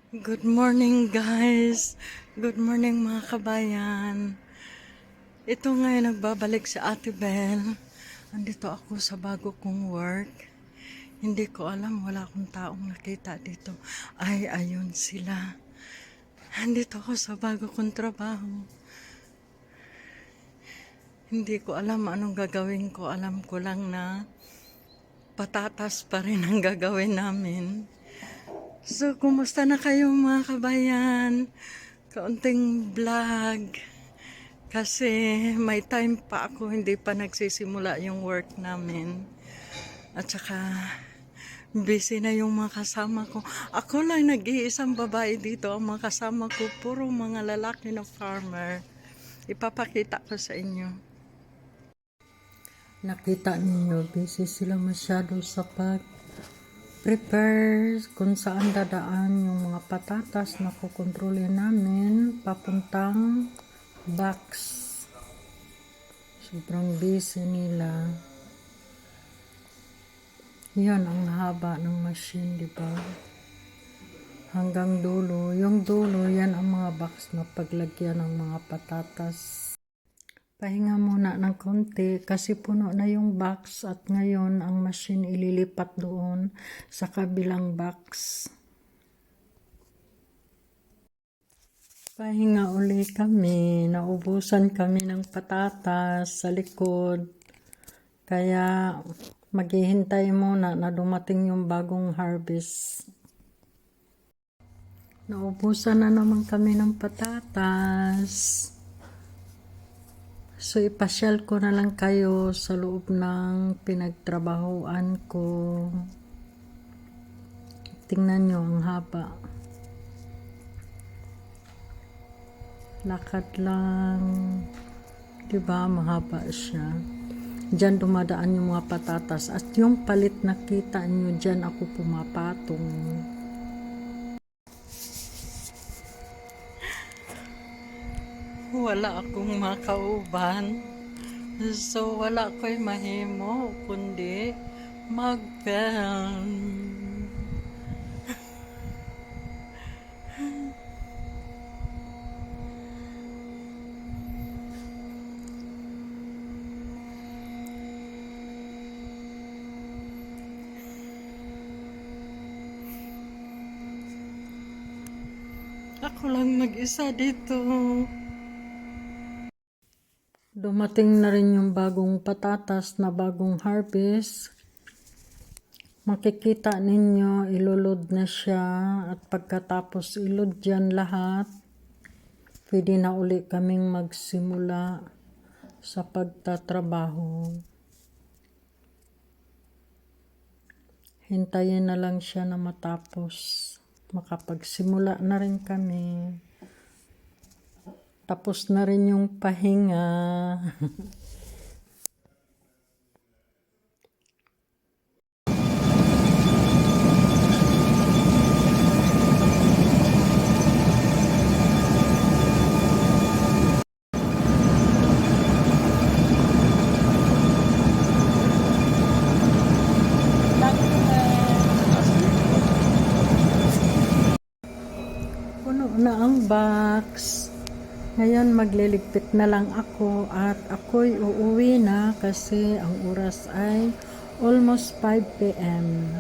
Good morning guys! Good morning mga kabayan! Ito ngayon nagbabalik sa Ate Bel. Andito ako sa bago kong work. Hindi ko alam, wala akong taong nakita dito. Ay, ayun sila. Andito ako sa bago kong trabaho. Hindi ko alam anong gagawin ko. Alam ko lang na patatas pa rin ang gagawin namin. So, kumusta na kayo mga kabayan? Kaunting vlog. Kasi may time pa ako, hindi pa nagsisimula yung work namin. At saka, busy na yung mga kasama ko. Ako lang nag-iisang babae dito. Ang mga kasama ko, puro mga lalaki na farmer. Ipapakita ko sa inyo. Nakita ninyo, busy sila masyado sa prepare kung saan dadaan yung mga patatas na kukontrolin namin papuntang box. Sobrang busy nila. Yan ang haba ng machine, di ba? Hanggang dulo. Yung dulo, yan ang mga box na paglagyan ng mga patatas. Pahinga muna ng konti kasi puno na yung box at ngayon ang machine ililipat doon sa kabilang box. Pahinga uli kami, naubusan kami ng patatas sa likod. Kaya maghihintay muna na dumating yung bagong harvest. Naubusan na naman kami ng patatas. So, ipasyal ko na lang kayo sa loob ng pinagtrabahoan ko. Tingnan nyo ang haba. Lakad lang. Diba? Mahaba siya. Diyan dumadaan yung mga patatas. At yung palit nakita nyo, diyan ako pumapatong. Wala akong makauban. So, wala ko'y mahimo, kundi mag-film. Ako lang mag-isa dito. Dumating na rin yung bagong patatas na bagong harvest. Makikita ninyo, ilulod na siya at pagkatapos ilod dyan lahat, pwede na uli kaming magsimula sa pagtatrabaho. Hintayin na lang siya na matapos. Makapagsimula na rin kami. Tapos na rin yung pahinga. Puno na ang box. Ngayon magliligpit na lang ako at ako'y uuwi na kasi ang oras ay almost 5 p.m.